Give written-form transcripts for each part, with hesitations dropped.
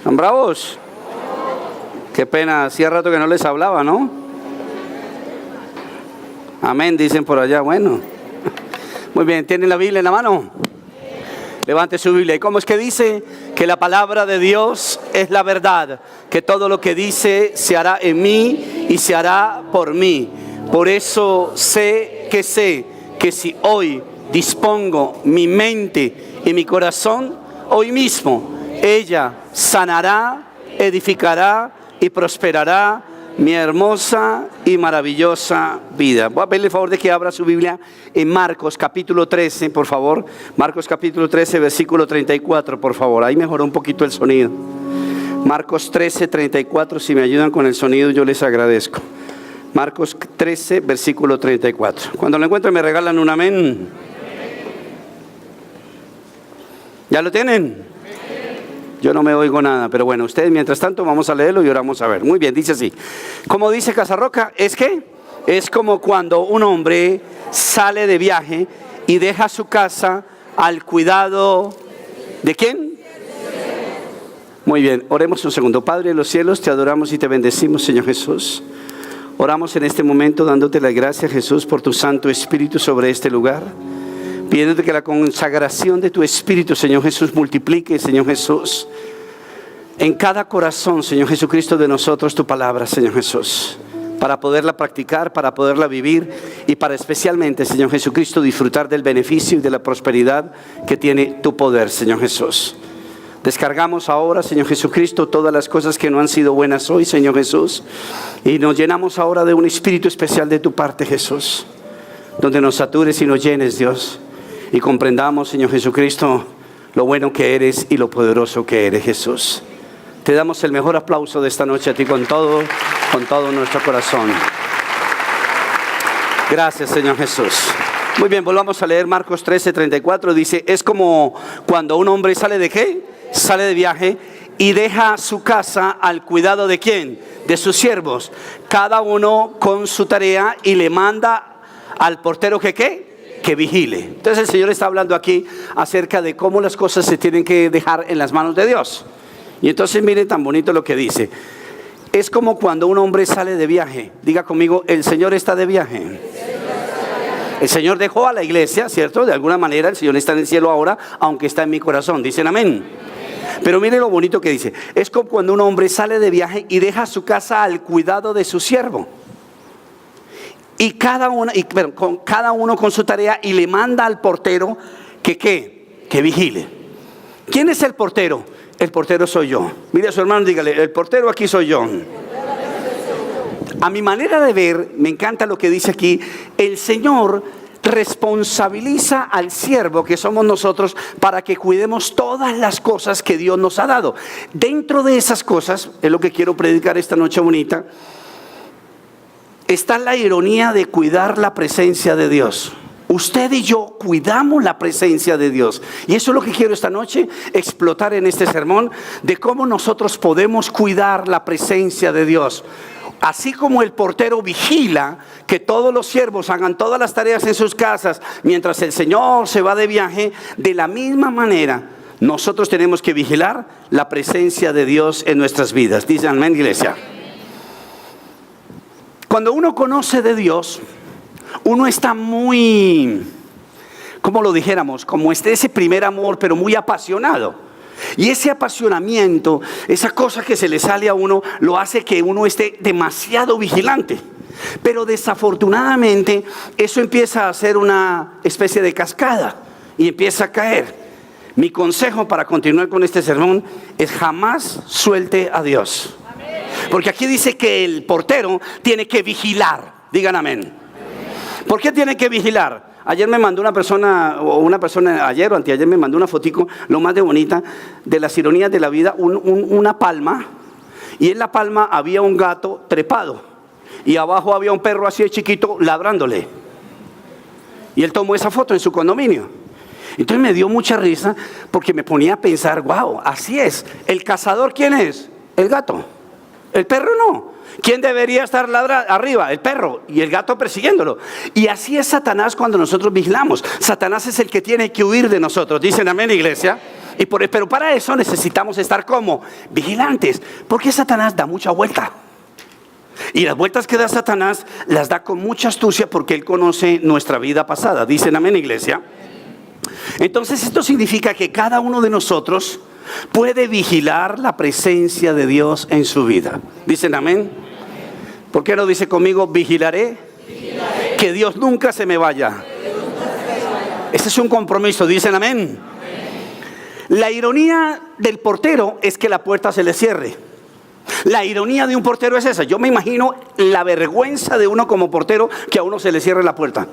¿Están bravos? Qué pena, hacía rato que no les hablaba, ¿no? Amén, dicen por allá. Bueno, muy bien, ¿tienen la Biblia en la mano? Levante su Biblia. ¿Y cómo es que dice? Que la palabra de Dios es la verdad, que todo lo que dice se hará en mí y se hará por mí. Por eso sé que si hoy dispongo mi mente y mi corazón, hoy mismo ella sanará, edificará y prosperará mi hermosa y maravillosa vida. Voy a pedirle el favor de que abra su Biblia en Marcos capítulo 13, por favor. Marcos capítulo 13, versículo 34, por favor. Ahí mejoró un poquito el sonido. Marcos 13, 34, si me ayudan con el sonido yo les agradezco. Marcos 13, versículo 34. Cuando lo encuentren me regalan un amén. ¿Ya lo tienen? Yo no me oigo nada, pero bueno, ustedes mientras tanto vamos a leerlo y oramos a ver. Muy bien, dice así. Como dice Casarroca, es como cuando un hombre sale de viaje y deja su casa al cuidado ¿de quién? Muy bien, oremos un segundo. Padre de los cielos, te adoramos y te bendecimos, Señor Jesús. Oramos en este momento dándote las gracias, Jesús, por tu Santo Espíritu sobre este lugar. Pidiéndote que la consagración de tu Espíritu, Señor Jesús, multiplique, Señor Jesús, en cada corazón, Señor Jesucristo, de nosotros tu palabra, Señor Jesús, para poderla practicar, para poderla vivir y para especialmente, Señor Jesucristo, disfrutar del beneficio y de la prosperidad que tiene tu poder, Señor Jesús. Descargamos ahora, Señor Jesucristo, todas las cosas que no han sido buenas hoy, Señor Jesús, y nos llenamos ahora de un espíritu especial de tu parte, Jesús, donde nos satures y nos llenes, Dios. Y comprendamos, Señor Jesucristo, lo bueno que eres y lo poderoso que eres, Jesús. Te damos el mejor aplauso de esta noche a ti con todo nuestro corazón. Gracias, Señor Jesús. Muy bien, volvamos a leer Marcos 13, 34. Dice, es como cuando un hombre sale ¿de qué? Sale de viaje y deja su casa al cuidado ¿de quién? De sus siervos. Cada uno con su tarea y le manda al portero ¿qué? Que vigile. Entonces el Señor está hablando aquí acerca de cómo las cosas se tienen que dejar en las manos de Dios. Y entonces miren tan bonito lo que dice. Es como cuando un hombre sale de viaje. Diga conmigo, el Señor está de viaje. El Señor dejó a la iglesia, ¿cierto? De alguna manera el Señor está en el cielo ahora, aunque está en mi corazón. Dicen amén. Pero miren lo bonito que dice. Es como cuando un hombre sale de viaje y deja su casa al cuidado de su siervo. Y cada uno con su tarea y le manda al portero que vigile. ¿Quién es el portero? El portero soy yo. Mire a su hermano, dígale, el portero aquí soy yo. A mi manera de ver, me encanta lo que dice aquí, el Señor responsabiliza al siervo que somos nosotros para que cuidemos todas las cosas que Dios nos ha dado. Dentro de esas cosas, es lo que quiero predicar esta noche bonita, está la ironía de cuidar la presencia de Dios. Usted y yo cuidamos la presencia de Dios. Y eso es lo que quiero esta noche explotar en este sermón, de cómo nosotros podemos cuidar la presencia de Dios. Así como el portero vigila que todos los siervos hagan todas las tareas en sus casas mientras el Señor se va de viaje, de la misma manera nosotros tenemos que vigilar la presencia de Dios en nuestras vidas. Dicen amén, iglesia. Cuando uno conoce de Dios, uno está muy, ¿cómo lo dijéramos? Como ese primer amor, pero muy apasionado. Y ese apasionamiento, esa cosa que se le sale a uno, lo hace que uno esté demasiado vigilante. Pero desafortunadamente, eso empieza a ser una especie de cascada y empieza a caer. Mi consejo para continuar con este sermón es jamás suelte a Dios. Porque aquí dice que el portero tiene que vigilar. Digan amén. ¿Por qué tiene que vigilar? Ayer me mandó una persona, ayer o anteayer me mandó una fotico, lo más de bonita, de las ironías de la vida, una palma, y en la palma había un gato trepado, y abajo había un perro así de chiquito ladrándole. Y él tomó esa foto en su condominio. Entonces me dio mucha risa, porque me ponía a pensar, wow, así es. ¿El cazador quién es? El gato. El perro no. ¿Quién debería estar arriba? El perro, y el gato persiguiéndolo. Y así es Satanás cuando nosotros vigilamos. Satanás es el que tiene que huir de nosotros. Dicen amén, iglesia. Pero para eso necesitamos estar como vigilantes, porque Satanás da mucha vuelta. Y las vueltas que da Satanás las da con mucha astucia, porque él conoce nuestra vida pasada. ¿Dicen amén, iglesia? Entonces esto significa que cada uno de nosotros puede vigilar la presencia de Dios en su vida. ¿Dicen amén? ¿Por qué no dice conmigo, vigilaré? Que Dios nunca se me vaya. Ese es un compromiso. ¿Dicen amén? La ironía del portero es que la puerta se le cierre. La ironía de un portero es esa. Yo me imagino la vergüenza de uno como portero, que a uno se le cierre la puerta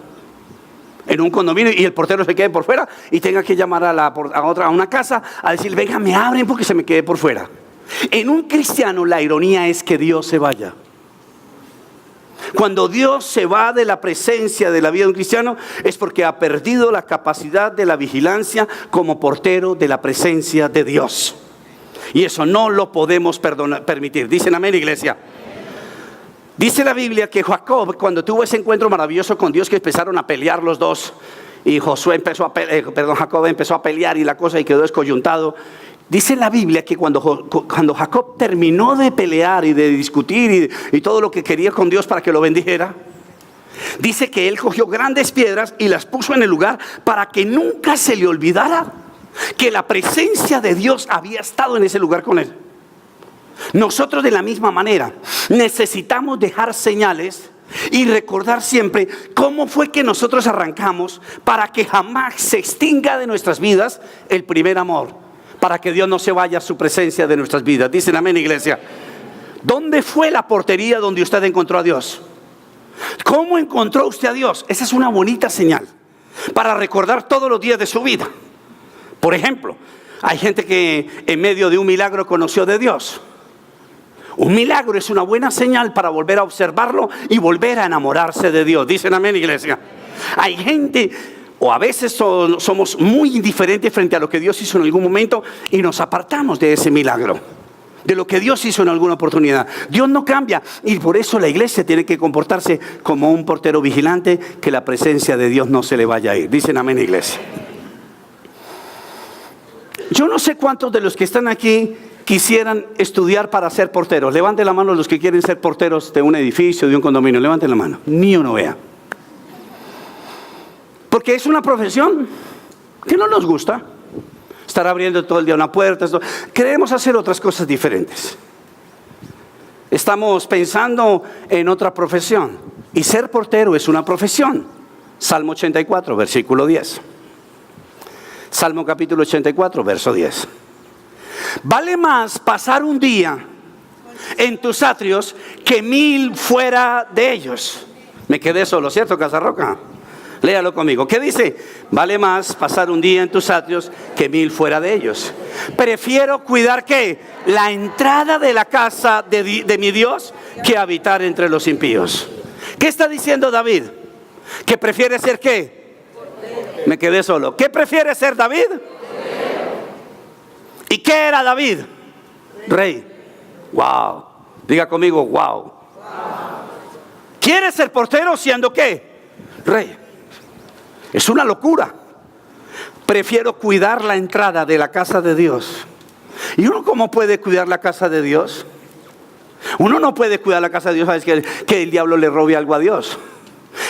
en un condominio y el portero se quede por fuera y tenga que llamar a una casa a decir, venga, me abren porque se me quede por fuera. En un cristiano la ironía es que Dios se vaya. Cuando Dios se va de la presencia de la vida de un cristiano, es porque ha perdido la capacidad de la vigilancia como portero de la presencia de Dios. Y eso no lo podemos permitir. ¿Dicen amén, iglesia? Dice la Biblia que Jacob, cuando tuvo ese encuentro maravilloso con Dios, que empezaron a pelear los dos, y Jacob empezó a pelear y la cosa y quedó descoyuntado. Dice la Biblia que cuando Jacob terminó de pelear y de discutir y todo lo que quería con Dios para que lo bendijera, dice que él cogió grandes piedras y las puso en el lugar para que nunca se le olvidara que la presencia de Dios había estado en ese lugar con él. Nosotros de la misma manera necesitamos dejar señales y recordar siempre cómo fue que nosotros arrancamos, para que jamás se extinga de nuestras vidas el primer amor, para que Dios no se vaya a su presencia de nuestras vidas. Dicen amén, iglesia. ¿Dónde fue la portería donde usted encontró a Dios? ¿Cómo encontró usted a Dios? Esa es una bonita señal para recordar todos los días de su vida. Por ejemplo, hay gente que en medio de un milagro conoció de Dios. Un milagro es una buena señal para volver a observarlo y volver a enamorarse de Dios. Dicen amén, iglesia. Hay gente, o a veces somos muy indiferentes frente a lo que Dios hizo en algún momento y nos apartamos de ese milagro, de lo que Dios hizo en alguna oportunidad. Dios no cambia, y por eso la iglesia tiene que comportarse como un portero vigilante, que la presencia de Dios no se le vaya a ir. Dicen amén, iglesia. Yo no sé cuántos de los que están aquí quisieran estudiar para ser porteros. Levanten la mano los que quieren ser porteros de un edificio, de un condominio. Levanten la mano. Ni uno vea. Porque es una profesión que no nos gusta. Estar abriendo todo el día una puerta. Queremos hacer otras cosas diferentes. Estamos pensando en otra profesión. Y ser portero es una profesión. Salmo 84, versículo 10. Salmo capítulo 84, verso 10. Vale más pasar un día en tus atrios que 1000 fuera de ellos. Me quedé solo, ¿cierto, Casarroca? Léalo conmigo. ¿Qué dice? Vale más pasar un día en tus atrios que 1000 fuera de ellos. Prefiero cuidar, ¿qué? La entrada de la casa de mi Dios, que habitar entre los impíos. ¿Qué está diciendo David? ¿Que prefiere ser qué? Me quedé solo. ¿Qué prefiere ser David? ¿Y qué era David? Rey. Wow. Diga conmigo, wow. ¿Quiere ser portero siendo qué? Rey. Es una locura. Prefiero cuidar la entrada de la casa de Dios. ¿Y uno cómo puede cuidar la casa de Dios? Uno no puede cuidar la casa de Dios, ¿sabes? Que el diablo le robe algo a Dios.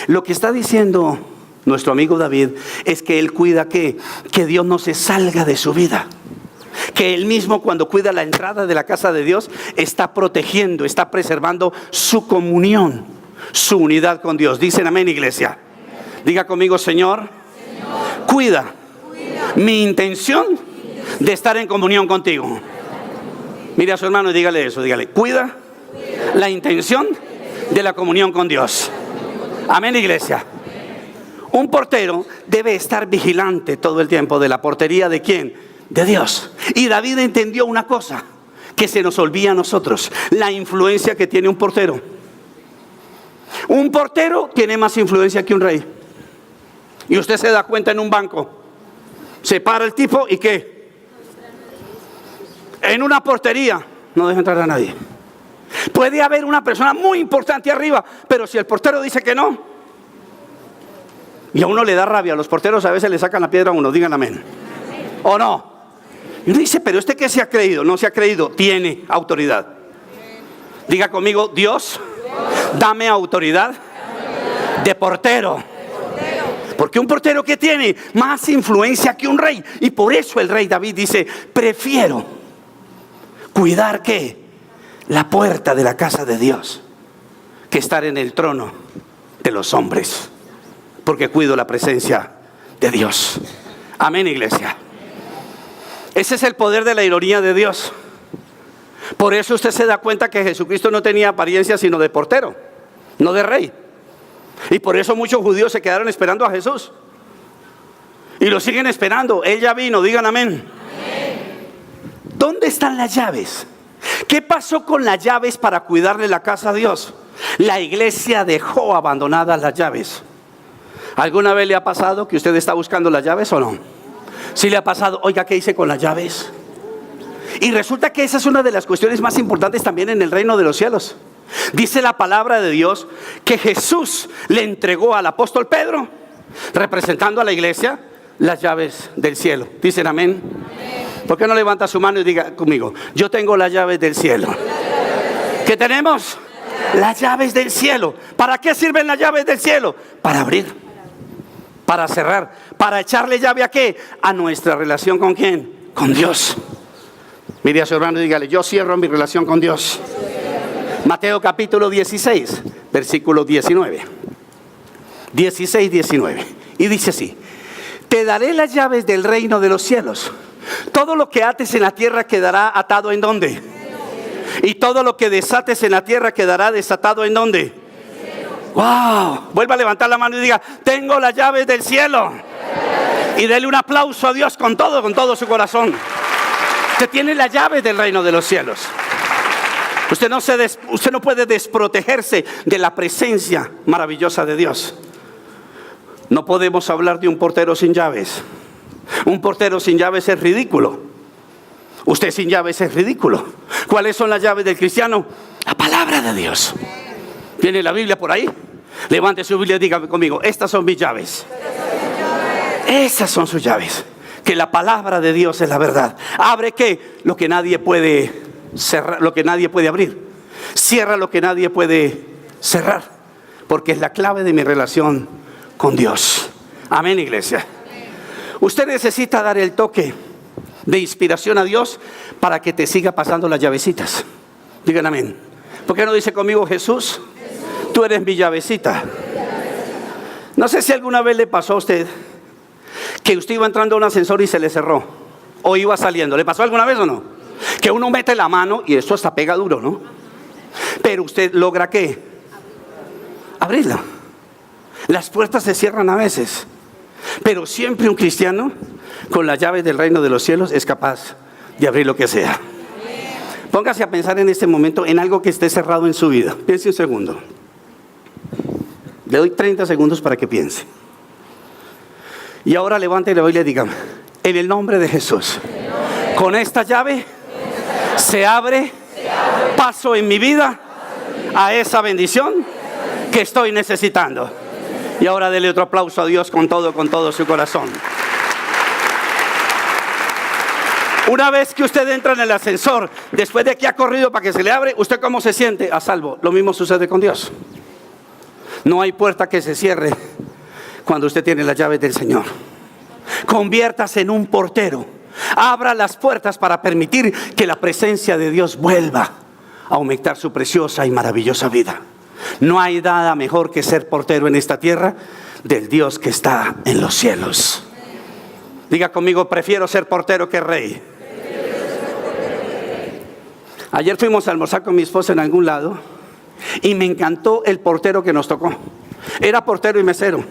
Lo que está diciendo nuestro amigo David es que él cuida que Dios no se salga de su vida. Que él mismo, cuando cuida la entrada de la casa de Dios, está protegiendo, está preservando su comunión, su unidad con Dios. Dicen amén, iglesia. Diga conmigo, Señor, cuida mi intención de estar en comunión contigo. Mire a su hermano y dígale eso, dígale, cuida la intención de la comunión con Dios. Amén, iglesia. Un portero debe estar vigilante todo el tiempo de la portería de ¿quién? De Dios. Y David entendió una cosa que se nos olvida a nosotros: la influencia que tiene un portero. Un portero tiene más influencia que un rey. Y usted se da cuenta en un banco. Se para el tipo y ¿qué? En una portería no deja entrar a nadie. Puede haber una persona muy importante arriba, pero si el portero dice que no, y a uno le da rabia, los porteros a veces le sacan la piedra a uno. Digan amén. ¿O no? Y uno dice, pero ¿qué se ha creído? No se ha creído, tiene autoridad. Diga conmigo, Dios, dame autoridad de portero. Porque un portero que tiene más influencia que un rey. Y por eso el rey David dice, prefiero cuidar ¿qué? La puerta de la casa de Dios que estar en el trono de los hombres. Porque cuido la presencia de Dios. Amén, iglesia. Ese es el poder de la ironía de Dios. Por eso usted se da cuenta que Jesucristo no tenía apariencia sino de portero, no de rey. Y por eso muchos judíos se quedaron esperando a Jesús. Y lo siguen esperando. Él ya vino, digan amén. ¿Dónde están las llaves? ¿Qué pasó con las llaves para cuidarle la casa a Dios? La iglesia dejó abandonadas las llaves. ¿Alguna vez le ha pasado que usted está buscando las llaves o no? ¿Sí le ha pasado? Oiga, ¿qué hice con las llaves? Y resulta que esa es una de las cuestiones más importantes también en el reino de los cielos. Dice la palabra de Dios que Jesús le entregó al apóstol Pedro, representando a la iglesia, las llaves del cielo. Dicen amén. ¿Por qué no levanta su mano y diga conmigo, yo tengo las llaves del cielo? ¿Qué tenemos? Las llaves del cielo. ¿Para qué sirven las llaves del cielo? Para abrir, para cerrar, para echarle llave ¿a qué? A nuestra relación ¿con quién? Con Dios. Mire a su hermano y dígale, yo cierro mi relación con Dios. Mateo capítulo 16, versículo 19. 16, 19. Y dice así, te daré las llaves del reino de los cielos. Todo lo que ates en la tierra quedará atado ¿en dónde? Y todo lo que desates en la tierra quedará desatado ¿en dónde? ¡Wow! Vuelva a levantar la mano y diga, tengo las llaves del cielo. Y dele un aplauso a Dios con todo su corazón. Usted tiene las llaves del reino de los cielos. Usted no puede desprotegerse de la presencia maravillosa de Dios. No podemos hablar de un portero sin llaves. Un portero sin llaves es ridículo. Usted sin llaves es ridículo. ¿Cuáles son las llaves del cristiano? La palabra de Dios. ¿Tiene la Biblia por ahí? Levante su Biblia y diga conmigo, estas son mis llaves. Esas son sus llaves. Que la palabra de Dios es la verdad. Abre ¿qué? Lo que nadie puede cerrar, lo que nadie puede abrir. Cierra lo que nadie puede cerrar. Porque es la clave de mi relación con Dios. Amén, iglesia. Usted necesita dar el toque de inspiración a Dios para que te siga pasando las llavecitas. Digan amén. ¿Por qué no dice conmigo Jesús? Tú eres mi llavecita. No sé si alguna vez le pasó a usted que usted iba entrando a un ascensor y se le cerró, o iba saliendo. ¿Le pasó alguna vez o no? Que uno mete la mano y esto hasta pega duro, ¿no? Pero usted logra ¿qué? Abrirla. Las puertas se cierran a veces, pero siempre un cristiano con las llaves del reino de los cielos es capaz de abrir lo que sea. Póngase a pensar en este momento en algo que esté cerrado en su vida. Piense un segundo. Le doy 30 segundos para que piense. Y ahora levante la Biblia y diga, en el nombre de Jesús, con esta llave se abre paso en mi vida a esa bendición que estoy necesitando. Y ahora dele otro aplauso a Dios con todo su corazón. Una vez que usted entra en el ascensor, después de que ha corrido para que se le abre, ¿usted cómo se siente? A salvo. Lo mismo sucede con Dios. No hay puerta que se cierre cuando usted tiene las llaves del Señor. Conviértase en un portero. Abra las puertas para permitir que la presencia de Dios vuelva a aumentar su preciosa y maravillosa vida. No hay nada mejor que ser portero en esta tierra del Dios que está en los cielos. Diga conmigo, prefiero ser portero que rey. Ayer fuimos a almorzar con mi esposa en algún lado y me encantó el portero que nos tocó. Era portero y mesero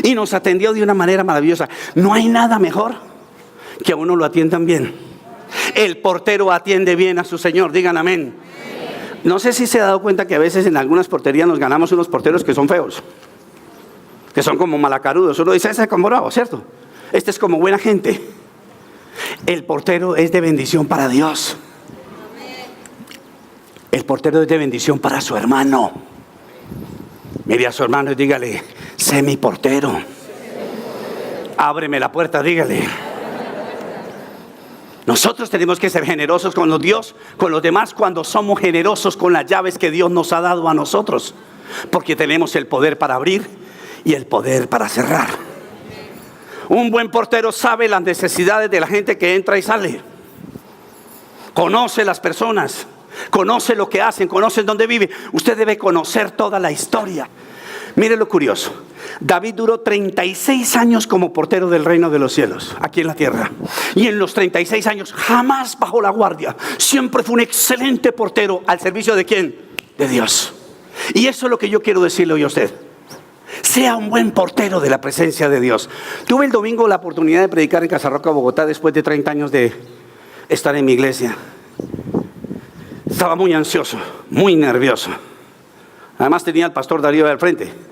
y nos atendió de una manera maravillosa. No hay nada mejor que a uno lo atiendan bien. El portero atiende bien a su Señor, digan amén. No sé si se ha dado cuenta que a veces en algunas porterías nos ganamos unos porteros que son feos, que son como malacarudos. Uno dice, ese es como bravo, ¿cierto? Este es como buena gente. El portero es de bendición para Dios. El portero es de bendición para su hermano. Mire a su hermano y dígale, sé mi portero. Ábreme la puerta, dígale. Nosotros tenemos que ser generosos con los Dios, con los demás, cuando somos generosos con las llaves que Dios nos ha dado a nosotros. Porque tenemos el poder para abrir y el poder para cerrar. Un buen portero sabe las necesidades de la gente que entra y sale. Conoce las personas, conoce lo que hacen, conoce dónde vive. Usted debe conocer toda la historia. Mire lo curioso. David duró 36 años como portero del reino de los cielos, aquí en la tierra. Y en los 36 años jamás bajó la guardia. Siempre fue un excelente portero. ¿Al servicio de quién? De Dios. Y eso es lo que yo quiero decirle hoy a usted. Sea un buen portero de la presencia de Dios. Tuve el domingo la oportunidad de predicar en Casarroca, Bogotá, después de 30 años de estar en mi iglesia. Estaba muy ansioso, muy nervioso. Además tenía al pastor Darío al frente.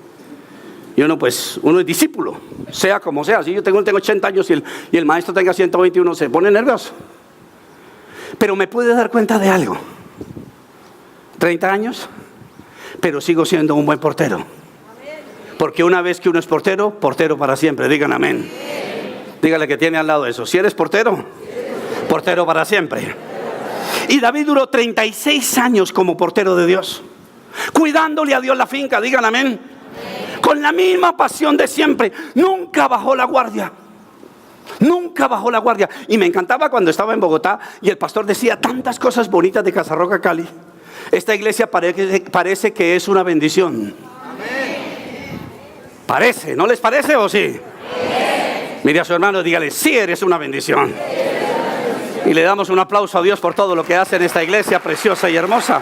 Y uno es discípulo, sea como sea. Si yo tengo 80 años y el maestro tenga 121, se pone nervioso. Pero me pude dar cuenta de algo. 30 años, pero sigo siendo un buen portero. Porque una vez que uno es portero, portero para siempre. Digan amén. Dígale que tiene al lado eso. Si eres portero, portero para siempre. Y David duró 36 años como portero de Dios, cuidándole a Dios la finca. Digan amén. Con la misma pasión de siempre. Nunca bajó la guardia. Nunca bajó la guardia. Y me encantaba cuando estaba en Bogotá y el pastor decía tantas cosas bonitas de Casarroca, Cali. Esta iglesia parece que es una bendición. Parece, ¿no les parece o sí? Mire a su hermano y dígale, sí eres una bendición. Y le damos un aplauso a Dios por todo lo que hace en esta iglesia preciosa y hermosa.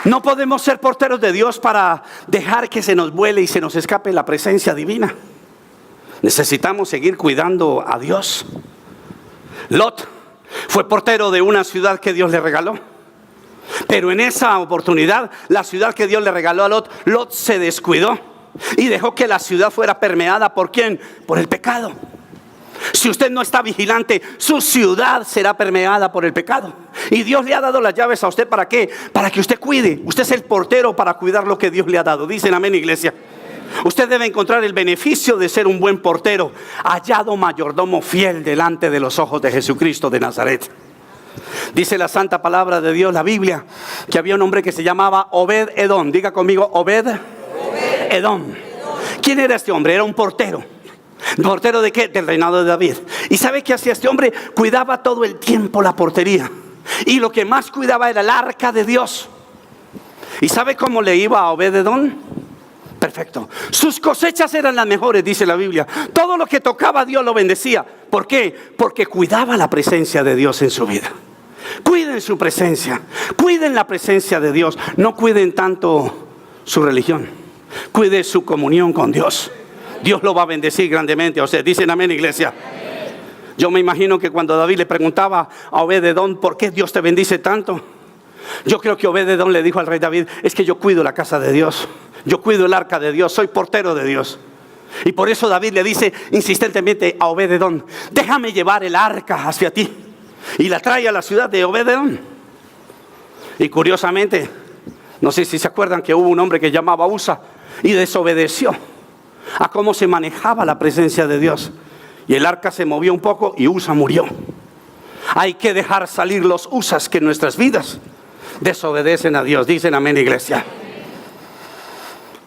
No podemos ser porteros de Dios para dejar que se nos vuele y se nos escape la presencia divina. Necesitamos seguir cuidando a Dios. Lot fue portero de una ciudad que Dios le regaló. Pero en esa oportunidad, la ciudad que Dios le regaló a Lot, Lot se descuidó y dejó que la ciudad fuera permeada. ¿Por quién? Por el pecado. Si usted no está vigilante, su ciudad será permeada por el pecado. Y Dios le ha dado las llaves a usted, ¿para qué? Para que usted cuide. Usted es el portero para cuidar lo que Dios le ha dado. Dicen amén, iglesia. Usted debe encontrar el beneficio de ser un buen portero, hallado mayordomo fiel delante de los ojos de Jesucristo de Nazaret. Dice la santa palabra de Dios, la Biblia, que había un hombre que se llamaba Obed-Edom. Diga conmigo, Obed-Edom. ¿Quién era este hombre? Era un portero. ¿Portero de qué? Del reinado de David. ¿Y sabe qué hacía este hombre? Cuidaba todo el tiempo la portería. Y lo que más cuidaba era el arca de Dios. ¿Y sabe cómo le iba a Obed-Edom? Perfecto. Sus cosechas eran las mejores, dice la Biblia. Todo lo que tocaba Dios lo bendecía. ¿Por qué? Porque cuidaba la presencia de Dios en su vida. Cuiden su presencia. Cuiden la presencia de Dios. No cuiden tanto su religión. Cuide su comunión con Dios. Dios lo va a bendecir grandemente a usted. Dicen amén, iglesia. Yo me imagino que cuando David le preguntaba a Obed-Edom, ¿por qué Dios te bendice tanto? Yo creo que Obed-Edom le dijo al rey David, es que yo cuido la casa de Dios. Yo cuido el arca de Dios, soy portero de Dios. Y por eso David le dice insistentemente a Obed-Edom, déjame llevar el arca hacia ti. Y la trae a la ciudad de Obed-Edom. Y curiosamente, no sé si se acuerdan que hubo un hombre que llamaba Usa y desobedeció a cómo se manejaba la presencia de Dios. Y el arca se movió un poco y Usa murió. Hay que dejar salir los Usas que en nuestras vidas desobedecen a Dios. Dicen amén, iglesia.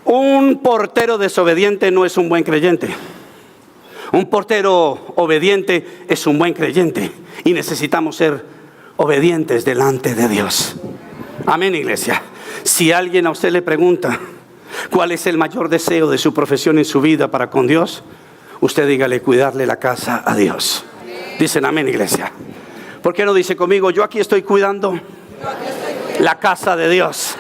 Un portero desobediente no es un buen creyente. Un portero obediente es un buen creyente. Y necesitamos ser obedientes delante de Dios. Amén, iglesia. Si alguien a usted le pregunta ¿cuál es el mayor deseo de su profesión en su vida para con Dios? Usted dígale, cuidarle la casa a Dios. Dicen amén, iglesia. ¿Por qué no dice conmigo, yo aquí estoy cuidando la casa de Dios?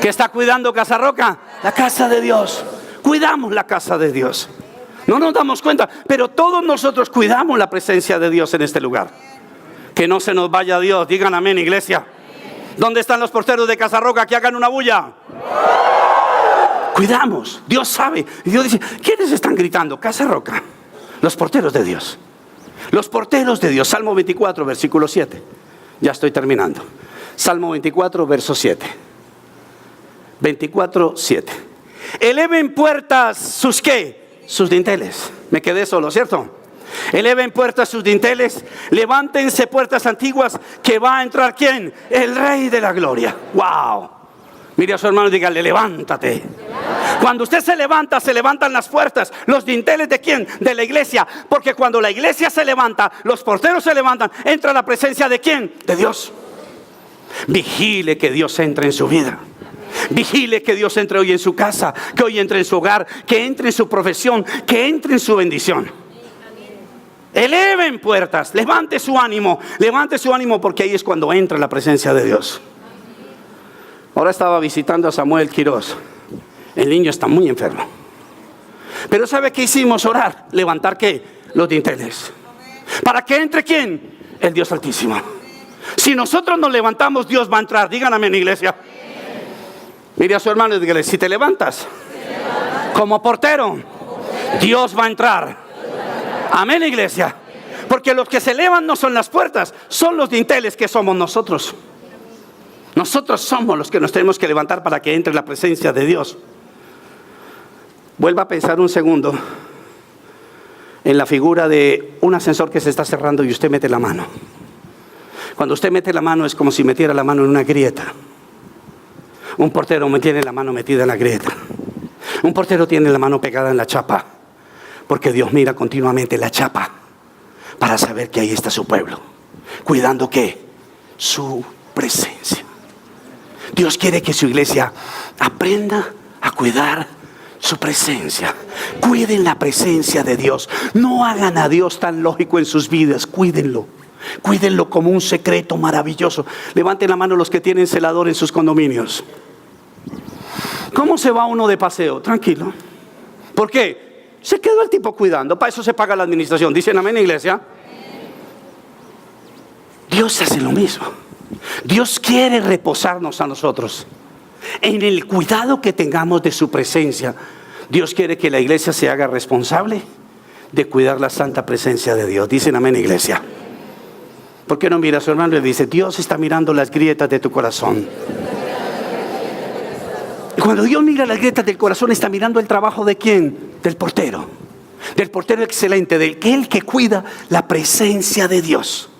¿Qué está cuidando Casarroca? La casa de Dios. Cuidamos la casa de Dios. No nos damos cuenta, pero todos nosotros cuidamos la presencia de Dios en este lugar. Que no se nos vaya Dios. Digan amén, iglesia. ¿Dónde están los porteros de Casarroca que hagan una bulla? Cuidamos, Dios sabe. Y Dios dice, ¿quiénes están gritando? Casarroca. Los porteros de Dios. Los porteros de Dios. Salmo 24, versículo 7. Ya estoy terminando. Salmo 24, verso 7. 24, 7. Eleven puertas sus ¿qué? Sus dinteles. Me quedé solo, ¿cierto? Eleven puertas sus dinteles, levántense puertas antiguas, que va a entrar ¿quién? El Rey de la Gloria. ¡Wow! Mire a su hermano y dígale, levántate. Cuando usted se levantan las puertas, los dinteles ¿de quién? De la iglesia. Porque cuando la iglesia se levanta, los porteros se levantan, entra la presencia ¿de quién? De Dios. Vigile que Dios entre en su vida. Vigile que Dios entre hoy en su casa, que hoy entre en su hogar, que entre en su profesión, que entre en su bendición. Eleven puertas, levante su ánimo, porque ahí es cuando entra la presencia de Dios. Ahora estaba visitando a Samuel Quirós. El niño está muy enfermo. Pero ¿sabe qué hicimos? Orar. ¿Levantar qué? Los dinteles. ¿Para que entre quién? El Dios Altísimo. Si nosotros nos levantamos, Dios va a entrar. Díganme en la iglesia. Mire a su hermano y dígale, si te levantas como portero, Dios va a entrar. Amén, iglesia. Porque los que se elevan no son las puertas, son los dinteles que somos nosotros. Nosotros somos los que nos tenemos que levantar para que entre la presencia de Dios. Vuelva a pensar un segundo en la figura de un ascensor que se está cerrando y usted mete la mano. Cuando usted mete la mano es como si metiera la mano en una grieta. Un portero tiene la mano metida en la grieta. Un portero tiene la mano pegada en la chapa, porque Dios mira continuamente la chapa para saber que ahí está su pueblo. ¿Cuidando qué? Su presencia. Dios quiere que su iglesia aprenda a cuidar su presencia. Cuiden la presencia de Dios. No hagan a Dios tan lógico en sus vidas. Cuídenlo. Cuídenlo como un secreto maravilloso. Levanten la mano los que tienen celador en sus condominios. ¿Cómo se va uno de paseo? Tranquilo. ¿Por qué? Se quedó el tipo cuidando. Para eso se paga la administración. ¿Dicen amén, iglesia? Dios hace lo mismo. Dios quiere reposarnos a nosotros en el cuidado que tengamos de su presencia. Dios quiere que la iglesia se haga responsable de cuidar la santa presencia de Dios. Dicen amén, iglesia. ¿Por qué no mira a su hermano y le dice, Dios está mirando las grietas de tu corazón? Y cuando Dios mira las grietas del corazón, está mirando el trabajo ¿de quién? Del portero. Del portero excelente, del que cuida la presencia de Dios.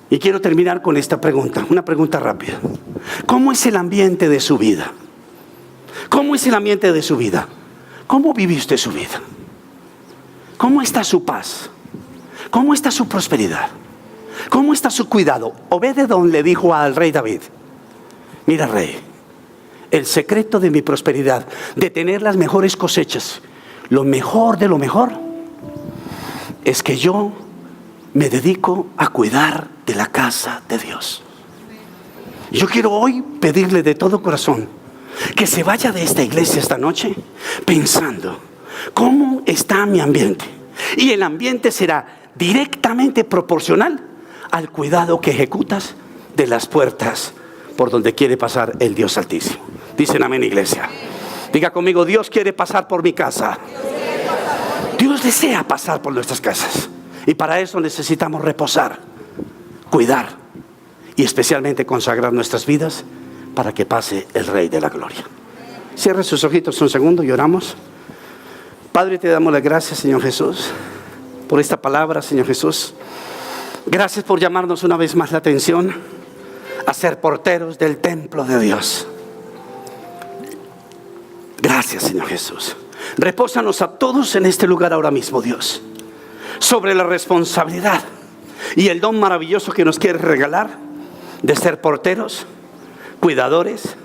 Y quiero terminar con esta pregunta, una pregunta rápida. ¿Cómo es el ambiente de su vida? ¿Cómo es el ambiente de su vida? ¿Cómo vive usted su vida? ¿Cómo está su paz? ¿Cómo está su prosperidad? ¿Cómo está su cuidado? Obed-edom le dijo al rey David, mira rey, el secreto de mi prosperidad, de tener las mejores cosechas, lo mejor de lo mejor, es que yo me dedico a cuidar de la casa de Dios. Yo quiero hoy pedirle de todo corazón que se vaya de esta iglesia esta noche pensando cómo está mi ambiente. Y el ambiente será directamente proporcional al cuidado que ejecutas de las puertas por donde quiere pasar el Dios Altísimo. Dicen amén, iglesia. Diga conmigo, Dios quiere pasar por mi casa. Dios desea pasar por nuestras casas. Y para eso necesitamos reposar, cuidar y especialmente consagrar nuestras vidas para que pase el Rey de la Gloria. Cierre sus ojitos un segundo y oramos. Padre, te damos las gracias, Señor Jesús, por esta palabra, Señor Jesús. Gracias por llamarnos una vez más la atención a ser porteros del templo de Dios. Gracias, Señor Jesús. Repósanos a todos en este lugar ahora mismo, Dios, sobre la responsabilidad y el don maravilloso que nos quieres regalar de ser porteros, cuidadores,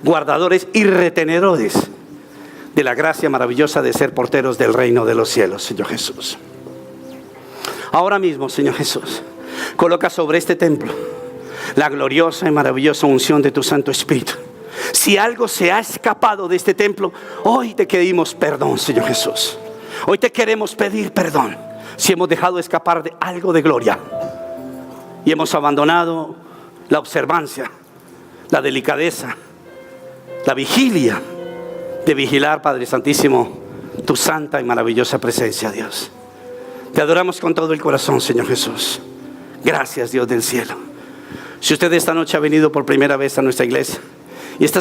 guardadores y retenedores de la gracia maravillosa de ser porteros del reino de los cielos, Señor Jesús. Ahora mismo, Señor Jesús, coloca sobre este templo la gloriosa y maravillosa unción de tu Santo Espíritu. Si algo se ha escapado de este templo, hoy te pedimos perdón, Señor Jesús. Hoy te queremos pedir perdón si hemos dejado escapar de algo de gloria y hemos abandonado la observancia, la delicadeza, la vigilia de vigilar, Padre Santísimo, tu santa y maravillosa presencia, Dios. Te adoramos con todo el corazón, Señor Jesús. Gracias, Dios del cielo. Si usted esta noche ha venido por primera vez a nuestra iglesia y está